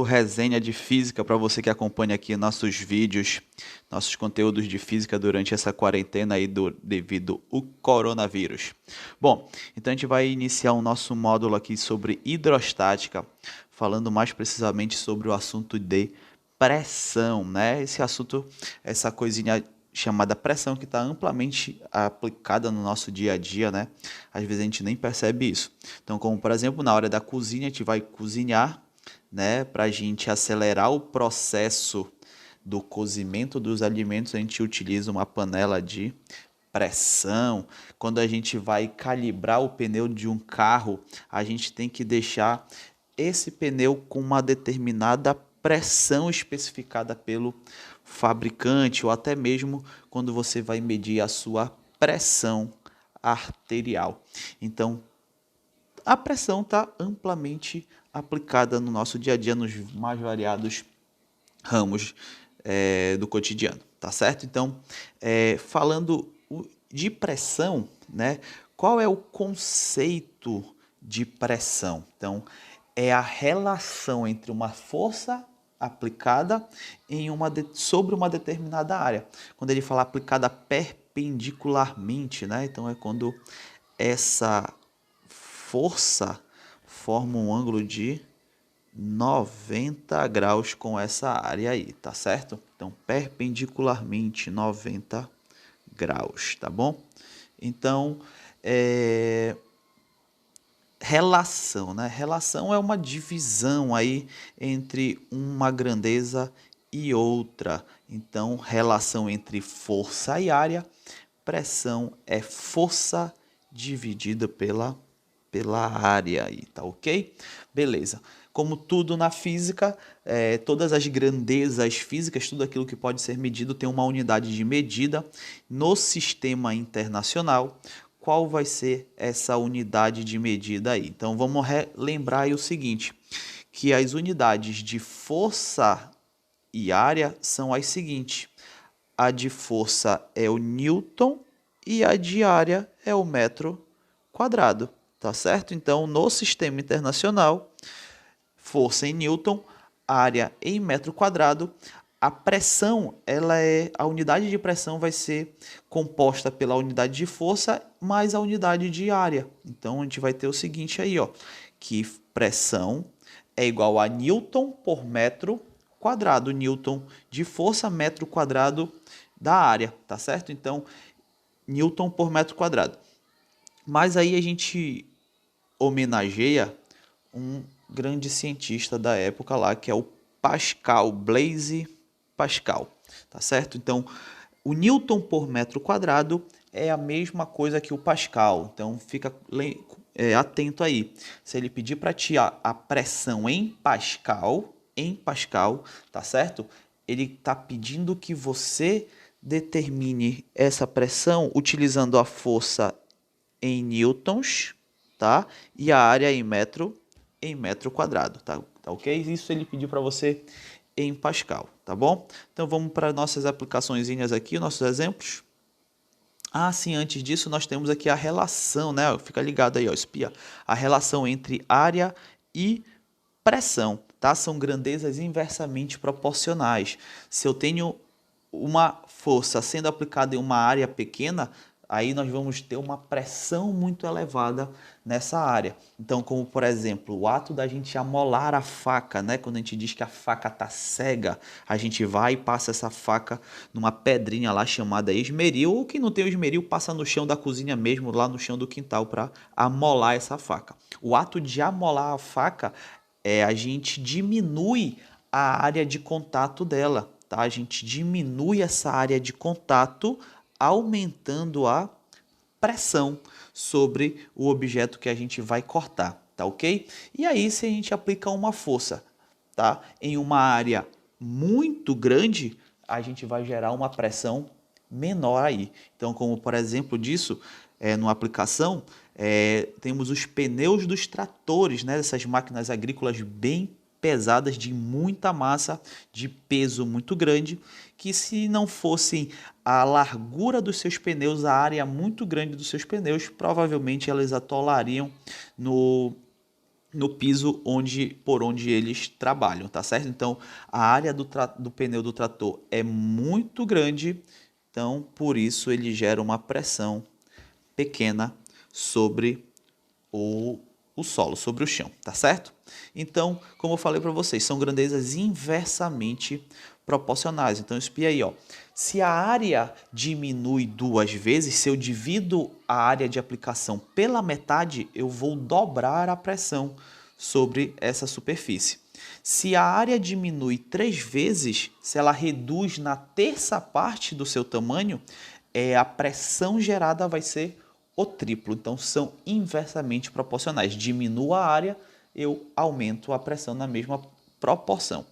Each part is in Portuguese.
Resenha de física para você que acompanha aqui nossos vídeos, nossos conteúdos de física durante essa quarentena aí devido ao coronavírus. Bom, então a gente vai iniciar o nosso módulo aqui sobre hidrostática, falando mais precisamente sobre o assunto de pressão, né? Esse assunto, essa coisinha chamada pressão que está amplamente aplicada no nosso dia a dia, né? Às vezes a gente nem percebe isso. Então, como por exemplo, na hora da cozinha, a gente vai cozinhar, né, para a gente acelerar o processo do cozimento dos alimentos, a gente utiliza uma panela de pressão. Quando a gente vai calibrar o pneu de um carro, a gente tem que deixar esse pneu com uma determinada pressão especificada pelo fabricante, ou até mesmo quando você vai medir a sua pressão arterial. Então, a pressão está amplamente aplicada no nosso dia a dia, nos mais variados ramos do cotidiano, tá certo? Então, falando de pressão, né? Qual é o conceito de pressão? Então, é a relação entre uma força aplicada sobre uma determinada área. Quando ele fala aplicada perpendicularmente, né? Então é quando essa força forma um ângulo de 90 graus com essa área aí, tá certo? Então, perpendicularmente 90 graus, tá bom? Então, relação, né? Relação é uma divisão aí entre uma grandeza e outra. Então, relação entre força e área, pressão é força dividida pela área aí, tá ok? Beleza. Como tudo na física, todas as grandezas físicas, tudo aquilo que pode ser medido tem uma unidade de medida no sistema internacional. Qual vai ser essa unidade de medida aí? Então vamos lembrar aí o seguinte, que as unidades de força e área são as seguintes. A de força é o Newton e a de área é o metro quadrado, tá certo? Então, no sistema internacional, força em Newton, área em metro quadrado, a pressão, a unidade de pressão vai ser composta pela unidade de força mais a unidade de área. Então, a gente vai ter o seguinte aí, ó, que pressão é igual a Newton por metro quadrado. Newton de força, metro quadrado da área, tá certo? Então, Newton por metro quadrado. Mas aí a gente homenageia um grande cientista da época lá, que é o Pascal, Blaise Pascal, tá certo? Então, o Newton por metro quadrado é a mesma coisa que o Pascal, então fica atento aí. Se ele pedir para ti a pressão em Pascal, tá certo? Ele está pedindo que você determine essa pressão utilizando a força em newtons, tá? E a área em metro quadrado, tá ok? Isso ele pediu para você em Pascal, tá bom? Então vamos para nossas aplicaçõezinhas aqui, nossos exemplos. Ah, sim, antes disso nós temos aqui a relação, né? Fica ligado aí, ó, espia. A relação entre área e pressão, tá? São grandezas inversamente proporcionais. Se eu tenho uma força sendo aplicada em uma área pequena, aí nós vamos ter uma pressão muito elevada nessa área. Então, como por exemplo, o ato da gente amolar a faca, né? Quando a gente diz que a faca tá cega, a gente vai e passa essa faca numa pedrinha lá chamada esmeril, ou quem não tem o esmeril passa no chão da cozinha mesmo, lá no chão do quintal para amolar essa faca. O ato de amolar a faca a gente diminui a área de contato dela, tá? A gente diminui essa área de contato aumentando a pressão sobre o objeto que a gente vai cortar, tá ok? E aí, se a gente aplica uma força, tá? Em uma área muito grande, a gente vai gerar uma pressão menor aí. Então, como por exemplo disso, numa aplicação, temos os pneus dos tratores, né? Dessas máquinas agrícolas bem pesadas, de muita massa, de peso muito grande, que se não fossem a largura dos seus pneus, a área muito grande dos seus pneus, provavelmente elas atolariam no no piso por onde eles trabalham, tá certo? Então, a área do pneu do trator é muito grande, então, por isso ele gera uma pressão pequena sobre o solo, sobre o chão, tá certo? Então, como eu falei para vocês, são grandezas inversamente proporcionais. Então, espia aí, ó. Se a área diminui 2 vezes, se eu divido a área de aplicação pela metade, eu vou dobrar a pressão sobre essa superfície. Se a área diminui 3 vezes, se ela reduz na terça parte do seu tamanho, a pressão gerada vai ser o triplo. Então, são inversamente proporcionais. Diminuo a área, eu aumento a pressão na mesma proporção.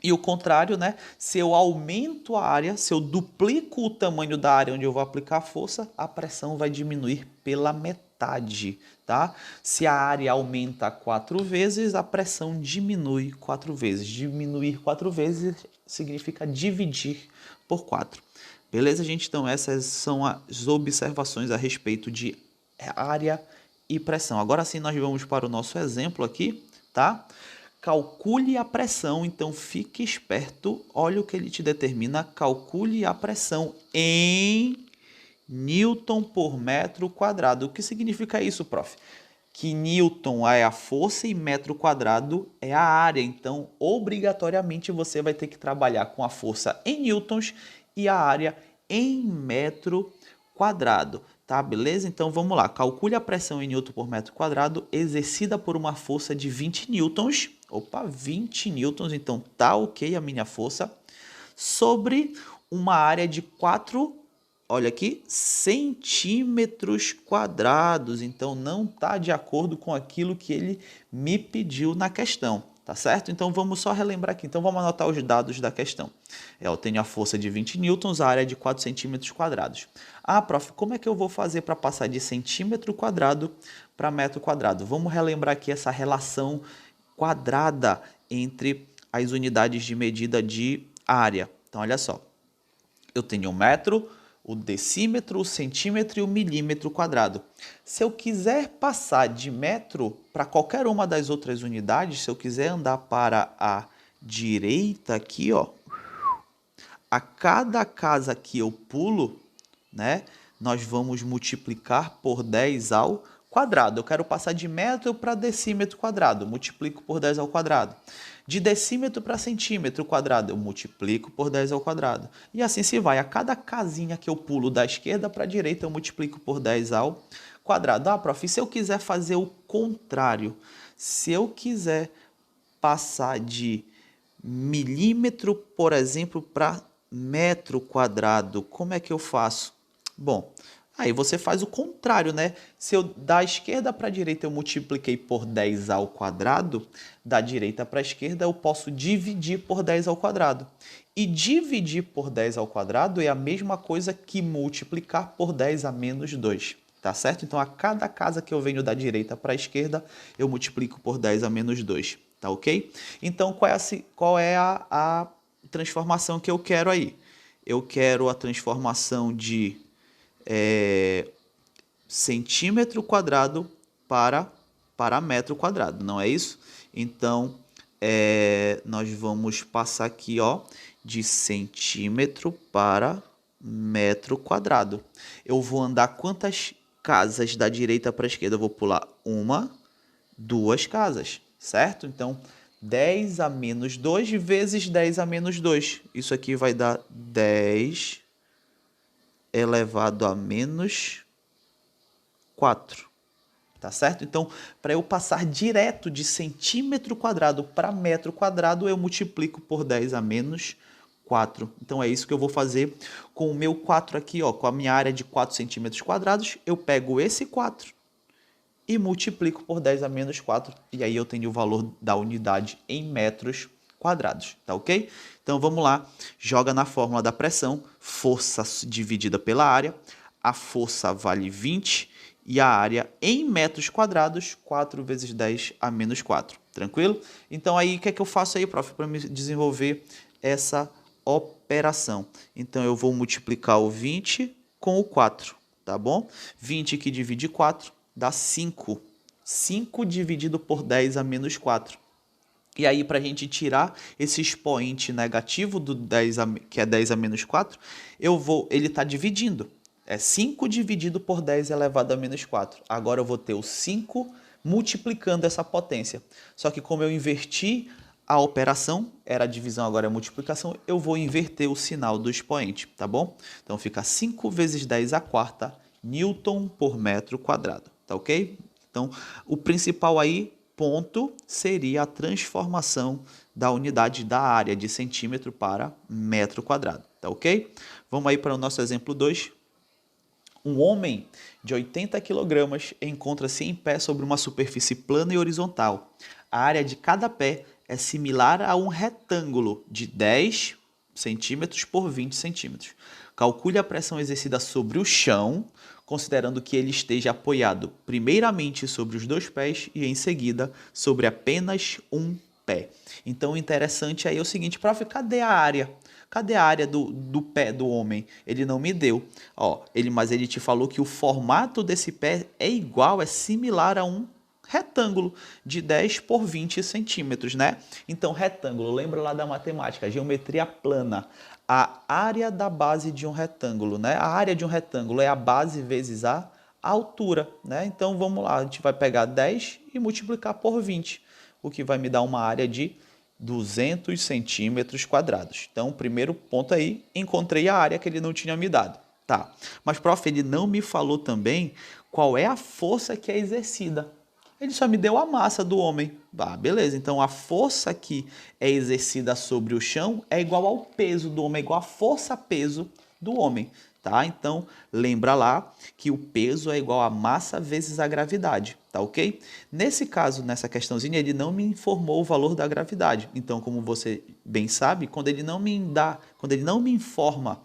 E o contrário, né? Se eu aumento a área, se eu duplico o tamanho da área onde eu vou aplicar a força, a pressão vai diminuir pela metade, tá? Se a área aumenta 4 vezes, a pressão diminui 4 vezes. Diminuir 4 vezes significa dividir por 4. Beleza, gente? Então essas são as observações a respeito de área e pressão. Agora sim nós vamos para o nosso exemplo aqui, tá? Calcule a pressão, então fique esperto, olha o que ele te determina, calcule a pressão em Newton por metro quadrado. O que significa isso, prof? Que Newton é a força e metro quadrado é a área, então obrigatoriamente você vai ter que trabalhar com a força em newtons e a área em metro quadrado. Tá, beleza? Então vamos lá. Calcule a pressão em newton por metro quadrado exercida por uma força de 20 newtons. Opa, 20 newtons, então tá ok a minha força. Sobre uma área de 4, olha aqui, centímetros quadrados. Então não está de acordo com aquilo que ele me pediu na questão. Tá certo? Então vamos só relembrar aqui. Então vamos anotar os dados da questão. Eu tenho a força de 20 newtons, a área de 4 centímetros quadrados. Ah, prof, como é que eu vou fazer para passar de centímetro quadrado para metro quadrado? Vamos relembrar aqui essa relação quadrada entre as unidades de medida de área. Então olha só. Eu tenho o metro, o decímetro, o centímetro e o milímetro quadrado. Se eu quiser passar de metro para qualquer uma das outras unidades, se eu quiser andar para a direita aqui, ó, a cada casa que eu pulo, né, nós vamos multiplicar por 10 ao quadrado. Eu quero passar de metro para decímetro quadrado, multiplico por 10 ao quadrado. De decímetro para centímetro quadrado, eu multiplico por 10 ao quadrado. E assim se vai. A cada casinha que eu pulo da esquerda para a direita, eu multiplico por 10 ao quadrado. Ah, prof, e se eu quiser fazer o contrário? Se eu quiser passar de milímetro, por exemplo, para metro quadrado, como é que eu faço? Bom, aí você faz o contrário, né? Se eu da esquerda para a direita eu multipliquei por 10 ao quadrado, da direita para a esquerda eu posso dividir por 10 ao quadrado. E dividir por 10 ao quadrado é a mesma coisa que multiplicar por 10 a menos 2. Tá certo? Então, a cada casa que eu venho da direita para a esquerda, eu multiplico por 10 a menos 2. Tá ok? Então, qual é a transformação que eu quero aí? Eu quero a transformação de centímetro quadrado para metro quadrado, não é isso? Então, nós vamos passar aqui, ó, de centímetro para metro quadrado. Eu vou andar quantas casas da direita para a esquerda? Eu vou pular 1, 2 casas, certo? Então, 10 a menos 2 vezes 10 a menos 2. Isso aqui vai dar 10 elevado a menos 4. Tá certo? Então, para eu passar direto de centímetro quadrado para metro quadrado, eu multiplico por 10 a menos 4. Então, é isso que eu vou fazer com o meu 4 aqui, ó, com a minha área de 4 centímetros quadrados. Eu pego esse 4 e multiplico por 10 a menos 4. E aí eu tenho o valor da unidade em metros quadrados. Tá ok? Então, vamos lá. Joga na fórmula da pressão. Força dividida pela área. A força vale 20 e a área em metros quadrados, 4 vezes 10 a menos 4. Tranquilo? Então, aí, o que é que eu faço aí, prof, para me desenvolver essa operação? Então, eu vou multiplicar o 20 com o 4, tá bom? 20 que divide 4 dá 5. 5 dividido por 10 a menos 4. E aí, para a gente tirar esse expoente negativo do 10 que é 10 a menos 4, ele está dividindo. É 5 dividido por 10 elevado a menos 4. Agora eu vou ter o 5 multiplicando essa potência. Só que como eu inverti a operação, era a divisão, agora é a multiplicação, eu vou inverter o sinal do expoente, tá bom? Então fica 5 vezes 10 a quarta Newton por metro quadrado, tá ok? Então o principal aí, ponto, seria a transformação da unidade da área de centímetro para metro quadrado, tá ok? Vamos aí para o nosso exemplo 2. Um homem de 80 kg encontra-se em pé sobre uma superfície plana e horizontal. A área de cada pé é similar a um retângulo de 10 centímetros por 20 centímetros. Calcule a pressão exercida sobre o chão, considerando que ele esteja apoiado primeiramente sobre os 2 pés e em seguida sobre apenas um pé. Então o interessante aí é o seguinte, prof, cadê a área? Cadê a área do pé do homem? Ele não me deu. Mas ele te falou que o formato desse pé é igual, é similar a um retângulo de 10 por 20 centímetros, né? Então, retângulo, lembra lá da matemática, geometria plana. A área da base de um retângulo, né? A área de um retângulo é a base vezes a altura, né? Então, vamos lá, a gente vai pegar 10 e multiplicar por 20, o que vai me dar uma área de 200 centímetros quadrados. Então, primeiro ponto aí, encontrei a área que ele não tinha me dado. Tá, mas, prof, ele não me falou também qual é a força que é exercida. Ele só me deu a massa do homem. Beleza, então a força que é exercida sobre o chão é igual ao peso do homem, é igual à força-peso do homem. Tá? Então, lembra lá que o peso é igual a massa vezes a gravidade, tá ok? Nesse caso, nessa questãozinha, ele não me informou o valor da gravidade. Então, como você bem sabe, quando ele não me informa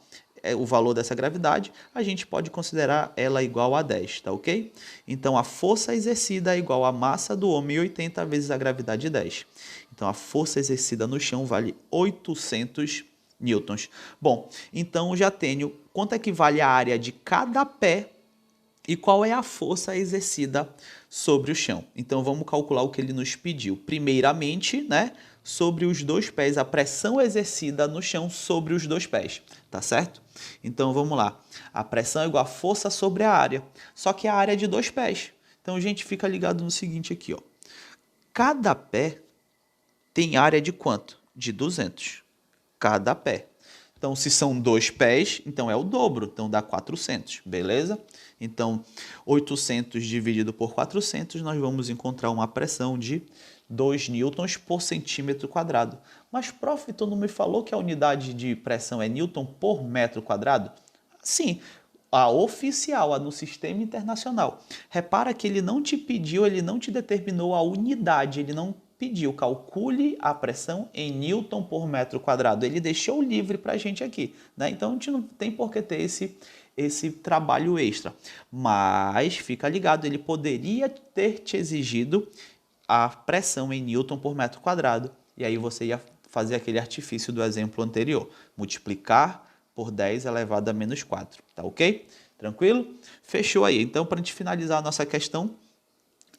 o valor dessa gravidade, a gente pode considerar ela igual a 10, tá ok? Então, a força exercida é igual à massa do homem 80 vezes a gravidade 10. Então, a força exercida no chão vale 800 newtons. Bom, então já tenho quanto é que vale a área de cada pé e qual é a força exercida sobre o chão. Então vamos calcular o que ele nos pediu. Primeiramente, né, sobre os 2 pés, a pressão exercida no chão sobre os 2 pés, tá certo? Então vamos lá. A pressão é igual a força sobre a área, só que a área é de 2 pés. Então a gente fica ligado no seguinte aqui, ó. Cada pé tem área de quanto? De 200. Cada pé. Então, se são 2 pés, então é o dobro, então dá 400, beleza? Então, 800 dividido por 400, nós vamos encontrar uma pressão de 2 newtons por centímetro quadrado. Mas, prof, tu não me falou que a unidade de pressão é newton por metro quadrado? Sim, a oficial, a do sistema internacional. Repara que ele não te pediu, ele não te determinou a unidade, ele não pediu, calcule a pressão em newton por metro quadrado. Ele deixou livre para a gente aqui, né? Então a gente não tem por que ter esse trabalho extra. Mas fica ligado, ele poderia ter te exigido a pressão em newton por metro quadrado. E aí você ia fazer aquele artifício do exemplo anterior. Multiplicar por 10 elevado a menos 4. Tá ok? Tranquilo? Fechou aí. Então, para a gente finalizar a nossa questão,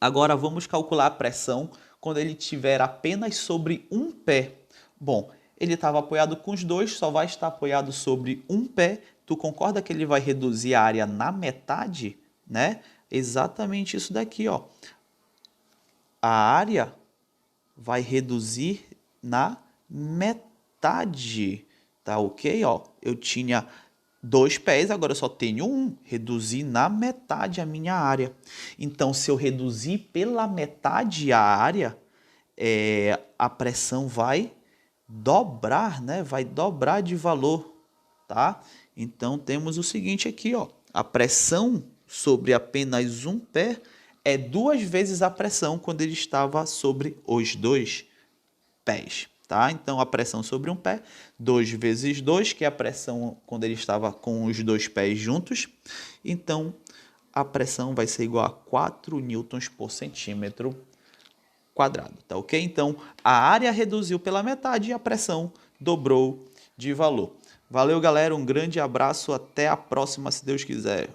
agora vamos calcular a pressão quando ele estiver apenas sobre um pé. Bom, ele estava apoiado com os 2, só vai estar apoiado sobre um pé. Tu concorda que ele vai reduzir a área na metade, né? Exatamente isso daqui, ó. A área vai reduzir na metade, tá ok? Ó, eu tinha 2 pés, agora eu só tenho 1. Reduzir na metade a minha área. Então, se eu reduzir pela metade a área, a pressão vai dobrar, né? Vai dobrar de valor, tá? Então, temos o seguinte aqui, ó. A pressão sobre apenas um pé é 2 vezes a pressão quando ele estava sobre os 2 pés. Tá? Então, a pressão sobre um pé, 2 vezes 2, que é a pressão quando ele estava com os 2 pés juntos. Então, a pressão vai ser igual a 4 newtons por centímetro quadrado. Tá ok? Então, a área reduziu pela metade e a pressão dobrou de valor. Valeu, galera. Um grande abraço. Até a próxima, se Deus quiser.